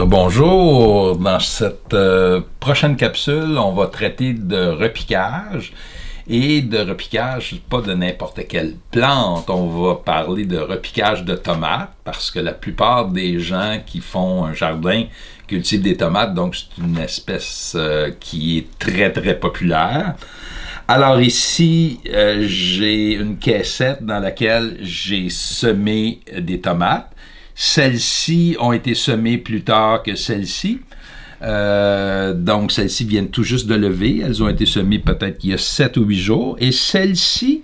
Bonjour, dans cette prochaine capsule, on va traiter de repiquage et de repiquage pas de n'importe quelle plante. On va parler de repiquage de tomates parce que la plupart des gens qui font un jardin cultivent des tomates, donc c'est une espèce qui est très très populaire. Alors ici, j'ai une caissette dans laquelle j'ai semé des tomates. Celles-ci ont été semées plus tard que celles-ci. Donc, celles-ci viennent tout juste de lever. Elles ont été semées peut-être il y a 7 ou 8 jours. Et celles-ci,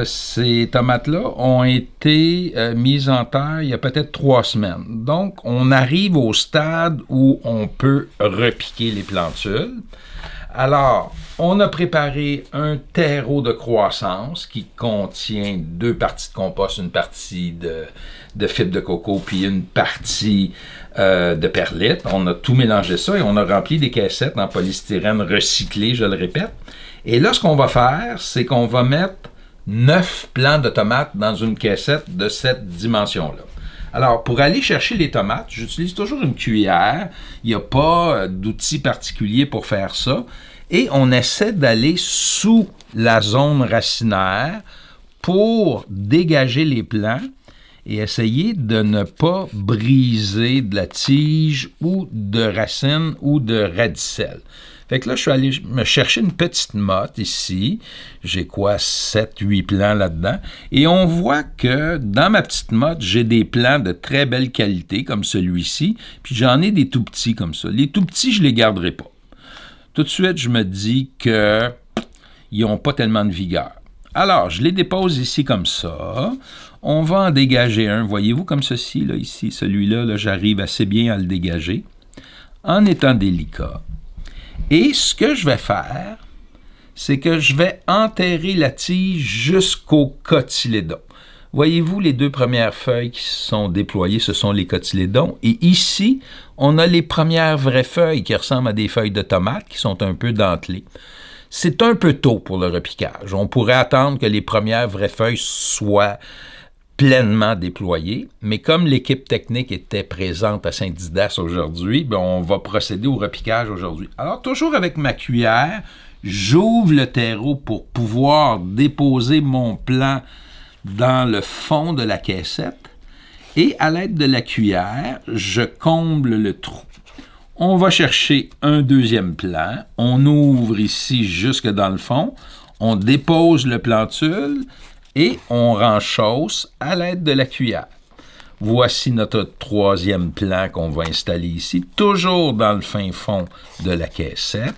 ces tomates-là, ont été mises en terre il y a peut-être 3 semaines. Donc, on arrive au stade où on peut repiquer les plantules. Alors, on a préparé un terreau de croissance qui contient 2 parties de compost, une partie de fibre de coco, puis une partie de perlite. On a tout mélangé ça et on a rempli des caissettes en polystyrène recyclé, je le répète. Et là, ce qu'on va faire, c'est qu'on va mettre 9 plants de tomates dans une caissette de cette dimension-là. Alors, pour aller chercher les tomates, j'utilise toujours une cuillère. Il n'y a pas d'outil particulier pour faire ça. Et on essaie d'aller sous la zone racinaire pour dégager les plants et essayer de ne pas briser de la tige ou de racines ou de radicelles. Fait que là, je suis allé me chercher une petite motte ici. J'ai 7-8 plants là-dedans. Et on voit que dans ma petite motte, j'ai des plants de très belle qualité, comme celui-ci. Puis j'en ai des tout petits comme ça. Les tout petits, je les garderai pas. Tout de suite, je me dis qu'ils n'ont pas tellement de vigueur. Alors, je les dépose ici comme ça. On va en dégager un. Voyez-vous comme ceci, là, ici. Celui-là, là, j'arrive assez bien à le dégager en étant délicat. Et ce que je vais faire, c'est que je vais enterrer la tige jusqu'au cotylédon. Voyez-vous, les 2 premières feuilles qui sont déployées, ce sont les cotylédons. Et ici, on a les premières vraies feuilles qui ressemblent à des feuilles de tomates qui sont un peu dentelées. C'est un peu tôt pour le repiquage. On pourrait attendre que les premières vraies feuilles soient pleinement déployées, mais comme l'équipe technique était présente à Saint-Didas aujourd'hui, on va procéder au repiquage aujourd'hui. Alors, toujours avec ma cuillère, j'ouvre le terreau pour pouvoir déposer mon plant dans le fond de la caissette et à l'aide de la cuillère, je comble le trou. On va chercher un deuxième plant, on ouvre ici jusque dans le fond, on dépose le plantule et on renchausse à l'aide de la cuillère. Voici notre 3e plant qu'on va installer ici, toujours dans le fin fond de la caissette.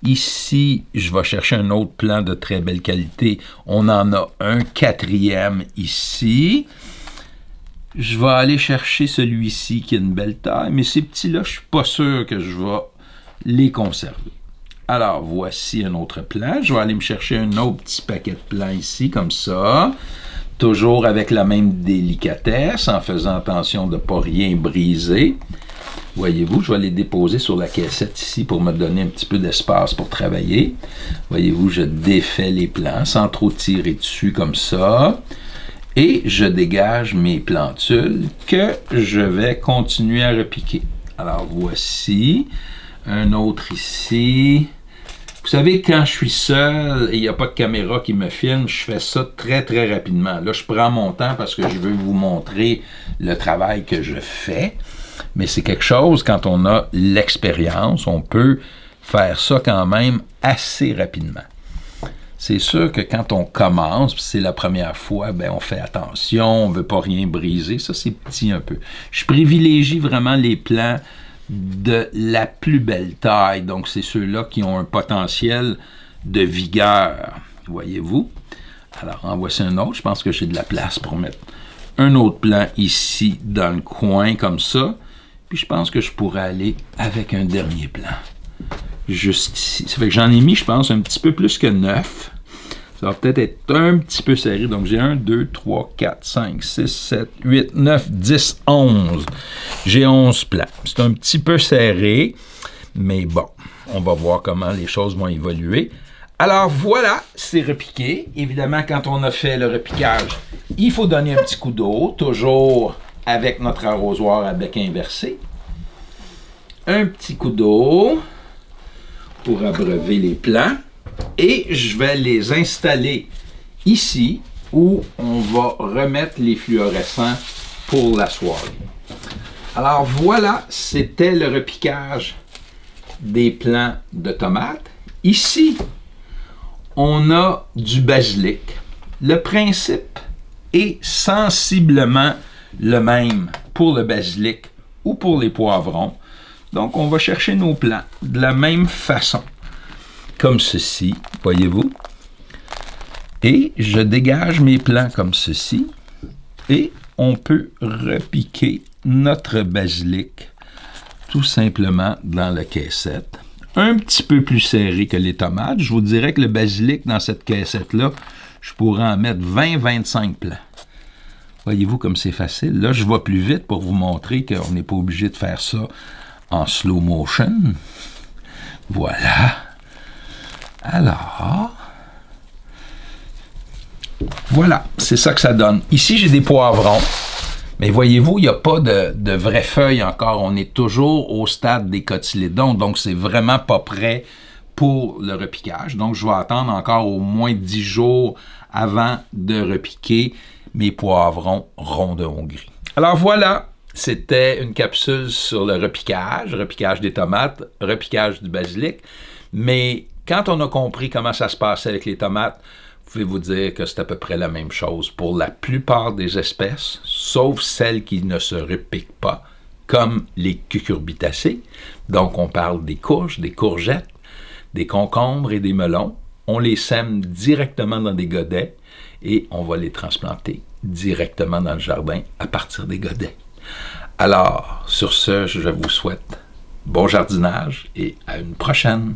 Ici, je vais chercher un autre plant de très belle qualité. On en a un 4e ici. Je vais aller chercher celui-ci qui a une belle taille, mais ces petits-là, je ne suis pas sûr que je vais les conserver. Alors, voici un autre plant. Je vais aller me chercher un autre petit paquet de plants ici, comme ça. Toujours avec la même délicatesse, en faisant attention de ne pas rien briser. Voyez-vous, je vais les déposer sur la caissette ici pour me donner un petit peu d'espace pour travailler. Voyez-vous, je défais les plants sans trop tirer dessus comme ça. Et je dégage mes plantules que je vais continuer à repiquer. Alors, voici un autre ici. Vous savez, quand je suis seul et il n'y a pas de caméra qui me filme, je fais ça très, très rapidement. Là, je prends mon temps parce que je veux vous montrer le travail que je fais. Mais c'est quelque chose, quand on a l'expérience, on peut faire ça quand même assez rapidement. C'est sûr que quand on commence, puis c'est la première fois, on fait attention, on ne veut pas rien briser. Ça, c'est petit un peu. Je privilégie vraiment les plants de la plus belle taille. Donc, c'est ceux-là qui ont un potentiel de vigueur. Voyez-vous? Alors, en voici un autre. Je pense que j'ai de la place pour mettre un autre plant ici dans le coin comme ça. Puis, je pense que je pourrais aller avec un dernier plant. Juste ici. Ça fait que j'en ai mis, je pense, un petit peu plus que 9. Ça va peut-être être un petit peu serré. Donc, j'ai 1, 2, 3, 4, 5, 6, 7, 8, 9, 10, 11. J'ai 11 plants. C'est un petit peu serré, mais bon, on va voir comment les choses vont évoluer. Alors, voilà, c'est repiqué. Évidemment, quand on a fait le repiquage, il faut donner un petit coup d'eau, toujours avec notre arrosoir à bec inversé. un petit coup d'eau pour abreuver les plants et je vais les installer ici où on va remettre les fluorescents pour la soirée. Alors voilà, c'était le repiquage des plants de tomates. Ici, on a du basilic. Le principe est sensiblement le même pour le basilic ou pour les poivrons. Donc, on va chercher nos plants de la même façon, comme ceci, voyez-vous. Et je dégage mes plants comme ceci. Et on peut repiquer notre basilic tout simplement dans la caissette. Un petit peu plus serré que les tomates. Je vous dirais que le basilic dans cette caissette-là, je pourrais en mettre 20-25 plants. Voyez-vous comme c'est facile. Là, je vais plus vite pour vous montrer qu'on n'est pas obligé de faire ça en slow motion. Voilà. Alors, voilà, c'est ça que ça donne. Ici, j'ai des poivrons. Mais voyez-vous, il n'y a pas de vraies feuilles encore. On est toujours au stade des cotylédons, donc c'est vraiment pas prêt pour le repiquage. Donc, je vais attendre encore au moins 10 jours avant de repiquer mes poivrons ronds de Hongrie. Alors voilà, c'était une capsule sur le repiquage des tomates, repiquage du basilic. Mais quand on a compris comment ça se passait avec les tomates, vous pouvez vous dire que c'est à peu près la même chose pour la plupart des espèces, sauf celles qui ne se repiquent pas, comme les cucurbitacées. Donc, on parle des courges, des courgettes, des concombres et des melons. On les sème directement dans des godets et on va les transplanter directement dans le jardin à partir des godets. Alors, sur ce, je vous souhaite bon jardinage et à une prochaine.